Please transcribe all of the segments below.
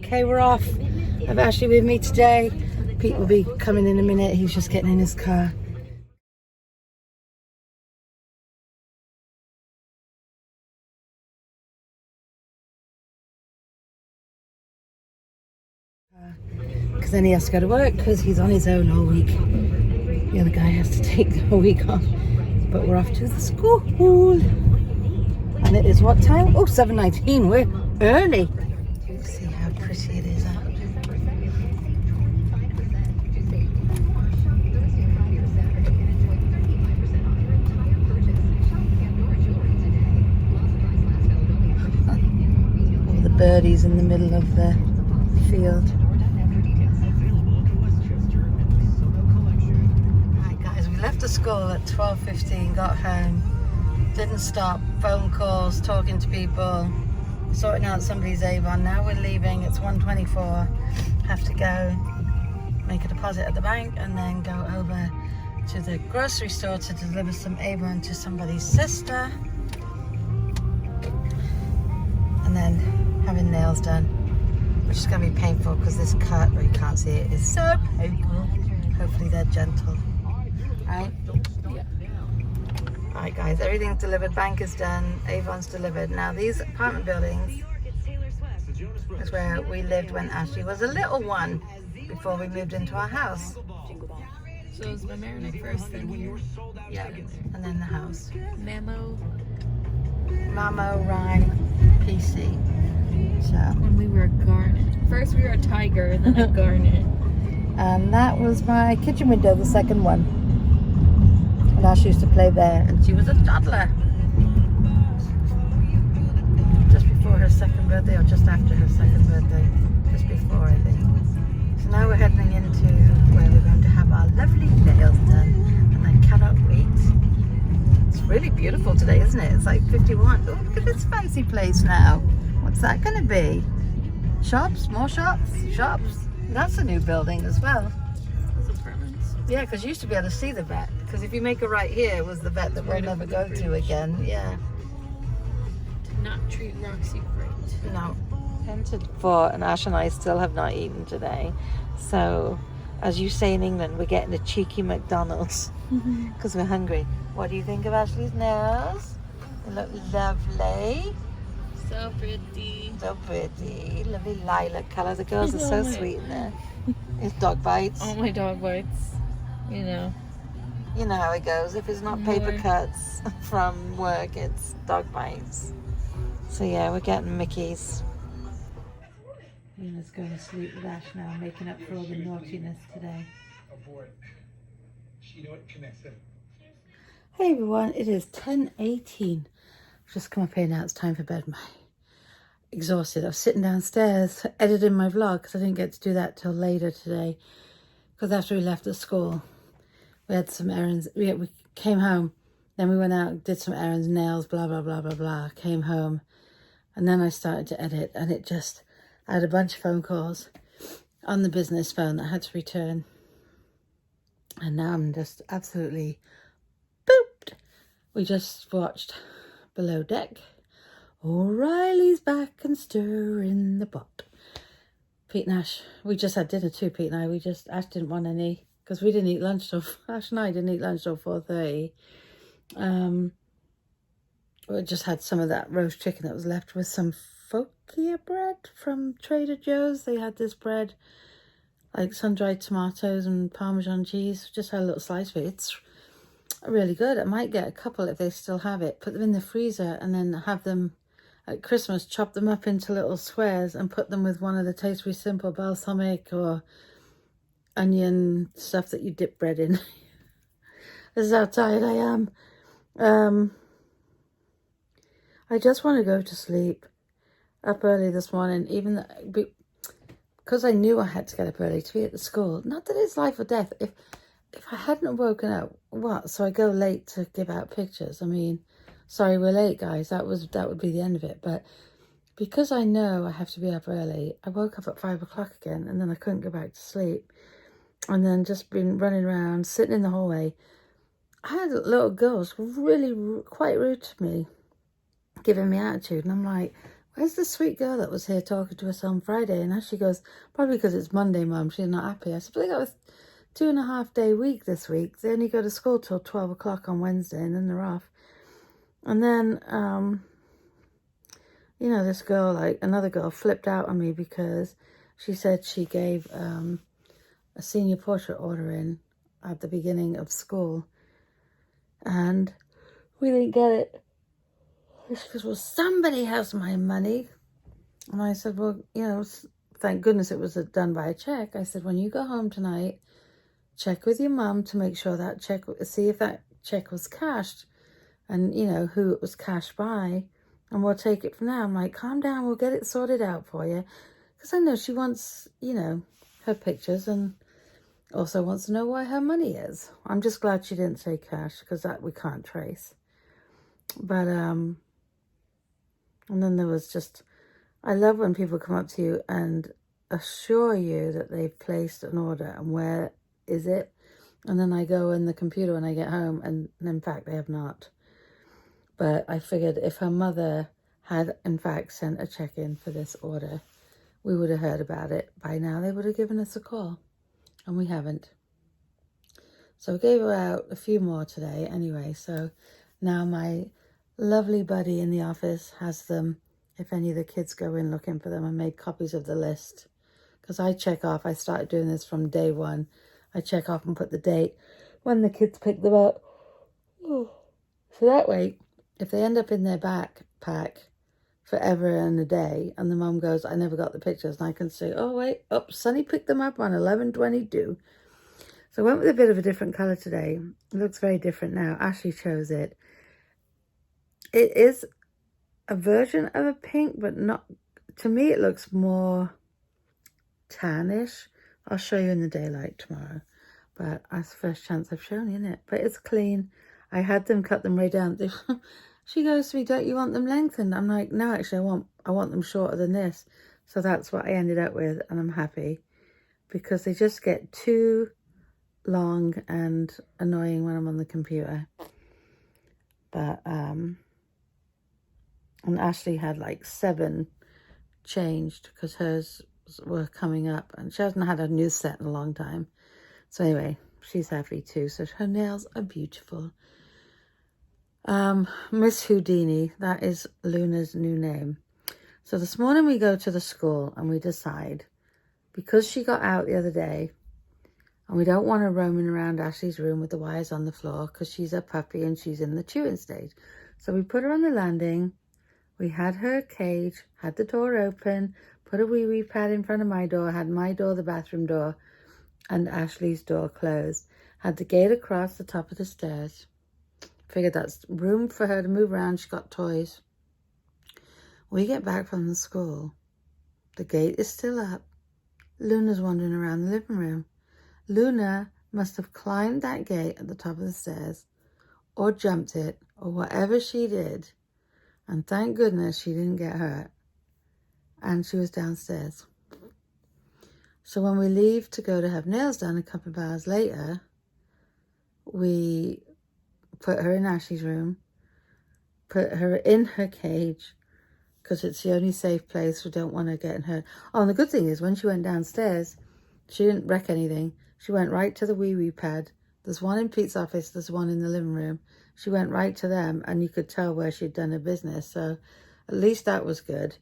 Okay, we're off. I've Ashley with me today. Pete will be coming in a minute. He's just getting in his car. Because then he has to go to work because he's on his own all week. The other guy has to take the whole week off. But we're off to the school. And it is what time? Oh, 7:19. We're early. See how pretty it is out. All the birdies in the middle of the field. Right, guys, we left the school at 12:15, got home, didn't stop, phone calls, talking to people, sorting out somebody's Avon. Now we're leaving, it's 1:24. Have to go make a deposit at the bank and then go over to the grocery store to deliver some Avon to somebody's sister. And then having nails done, which is going to be painful because this cut, where you can't see it, is so painful. Hopefully they're gentle. Right? Yeah. Alright guys, everything's delivered, bank is done, Avon's delivered. Now these apartment buildings is where we lived when Ashley was a little one, before we moved into our house. So it was Mamaroneck first, then here. Yeah, and then the house. Mamo, Rye, PC. So. when we were a garnet. First we were a tiger, then a garnet. And that was my kitchen window, the second one. And Ashley used to play there, and she was a toddler. Just before her second birthday, or just after her second birthday. Just before, I think. So now we're heading into where we're going to have our lovely nails done. And I cannot wait. It's really beautiful today, isn't it? It's like 51. Oh, look at this fancy place now. What's that going to be? Shops? More shops? Shops? That's a new building as well. Those apartments. Yeah, because you used to be able to see the vet. Because if you make a right here, it was the vet that we'll never go to again. Yeah. Did not treat Roxy great. No. 10 to 4, and Ash and I still have not eaten today. So, as you say in England, we're getting a cheeky McDonald's because we're hungry. What do you think of Ashley's nails? They look lovely. So pretty. So pretty. Lovely lilac colour. The girls are so sweet in there. It's dog bites. All my dog bites. You know. You know how it goes. If it's not paper cuts from work, it's dog bites. So yeah, we're getting Mickey's. Luna's going to sleep with Ash now, making up for all the naughtiness today. Hey everyone, it is 10:18. I've just come up here now, it's time for bed. I'm exhausted. I was sitting downstairs editing my vlog because I didn't get to do that till later today. Because after we left the school, we had some errands. We came home, then we went out, did some errands, nails, blah, blah, blah, blah, blah. Came home, and then I started to edit, and it just... I had a bunch of phone calls on the business phone that I had to return. And now I'm just absolutely booped. We just watched Below Deck. O'Reilly's back and stirring the pot. Pete and Ash, we just had dinner too, Pete and I. Ash didn't want any, because we didn't eat lunch till, Ash and I didn't eat lunch till 4:30. We just had some of that roast chicken that was left with some Fokia bread from Trader Joe's. They had this bread, like sun-dried tomatoes and Parmesan cheese. Just had a little slice of it. It's really good. I might get a couple if they still have it. Put them in the freezer and then have them at Christmas, chop them up into little squares and put them with one of the Taste Free Simple balsamic or onion stuff that you dip bread in. This is how tired I am. I just want to go to sleep. Up early this morning, even because I knew I had to get up early to be at the school. Not that it's life or death. If I hadn't woken up, what? So I go late to give out pictures. I mean, sorry we're late, guys. That would be the end of it. But because I know I have to be up early, I woke up at 5 o'clock again, and then I couldn't go back to sleep. And then just been running around, sitting in the hallway. I had little girls really quite rude to me, giving me attitude, and I'm like, where's the sweet girl that was here talking to us on Friday? And Ashley goes, probably because it's Monday, Mum, she's not happy. I said, but they got a 2.5-day week this week. They only go to school till 12 o'clock on Wednesday, and then they're off. And then, you know, this girl, like another girl, flipped out on me because she said she gave a senior portrait order in at the beginning of school, and we didn't get it. She goes, well, somebody has my money. And I said, well, you know, thank goodness it was done by a check. I said, when you go home tonight, check with your mum to make sure that check, see if that check was cashed and, you know, who it was cashed by, and we'll take it from there. I'm like, calm down, we'll get it sorted out for you. Because I know she wants, you know, her pictures and also wants to know why her money is. I'm just glad she didn't say cash, because that we can't trace. But, and then there was just, I love when people come up to you and assure you that they've placed an order and where is it. And then I go in the computer when I get home and in fact they have not. But I figured if her mother had in fact sent a check in for this order, we would have heard about it. By now they would have given us a call, and we haven't. So I gave her out a few more today anyway. So now my lovely buddy in the office has them. If any of the kids go in looking for them, I made copies of the list. Because I check off, I started doing this from day one. I check off and put the date when the kids pick them up. So that way, if they end up in their backpack forever and a day, and the mum goes, I never got the pictures, and I can say, oh wait, oh, Sonny picked them up on 11/22. So I went with a bit of a different colour today. It looks very different now. Ashley chose it. It is a version of a pink, but not, to me it looks more tannish. I'll show you in the daylight tomorrow, but that's the first chance I've shown you, isn't it? But it's clean. I had them cut them right down. She goes to me, don't you want them lengthened? I'm like, no, actually I want them shorter than this. So that's what I ended up with, and I'm happy because they just get too long and annoying when I'm on the computer. But and Ashley had like 7 changed because hers were coming up, and she hasn't had a new set in a long time. So anyway, she's happy too. So her nails are beautiful. Miss Houdini, that is Luna's new name. So this morning we go to the school and we decide, because she got out the other day and we don't want her roaming around Ashley's room with the wires on the floor because she's a puppy and she's in the chewing stage. So we put her on the landing. We had her cage, had the door open, put a wee pad in front of my door, had my door, the bathroom door, and Ashley's door closed. Had the gate across the top of the stairs. Figured that's room for her to move around. She got toys. We get back from the school. The gate is still up. Luna's wandering around the living room. Luna must have climbed that gate at the top of the stairs or jumped it or whatever she did. And thank goodness she didn't get hurt. And she was downstairs. So when we leave to go to have nails done a couple of hours later, we put her in Ashley's room, put her in her cage, because it's the only safe place. We don't want her getting hurt. Oh, and the good thing is when she went downstairs, she didn't wreck anything. She went right to the wee pad. There's one in Pete's office, there's one in the living room. She went right to them, and you could tell where she'd done her business. So at least that was good.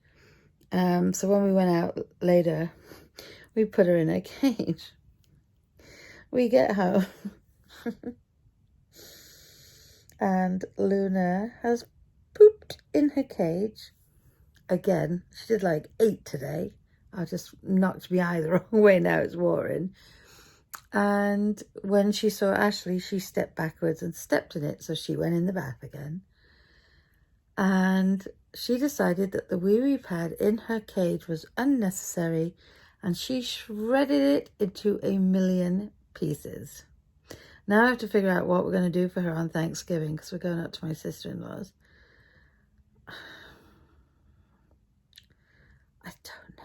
So when we went out later, we put her in a cage. We get home. And Luna has pooped in her cage. Again, she did like 8 today. I just knocked my eye the wrong way, now it's watering. And when she saw Ashley, she stepped backwards and stepped in it. So she went in the bath again. And she decided that the wee pad in her cage was unnecessary. And she shredded it into a million pieces. Now I have to figure out what we're going to do for her on Thanksgiving, because we're going up to my sister-in-law's. I don't know.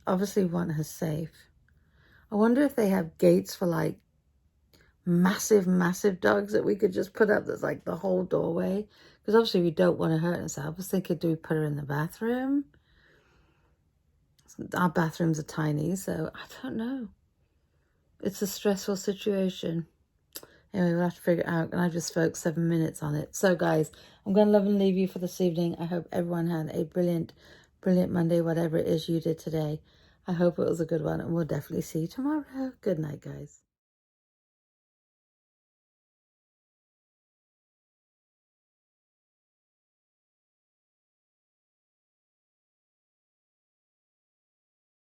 Obviously we want her safe. I wonder if they have gates for like massive, massive dogs that we could just put up that's like the whole doorway. Because obviously we don't want to hurt ourselves. I was thinking, do we put her in the bathroom? Our bathrooms are tiny, so I don't know. It's a stressful situation. Anyway, we'll have to figure it out. And I just spoke 7 minutes on it. So, guys, I'm going to love and leave you for this evening. I hope everyone had a brilliant, brilliant Monday, whatever it is you did today. I hope it was a good one. And we'll definitely see you tomorrow. Good night, guys.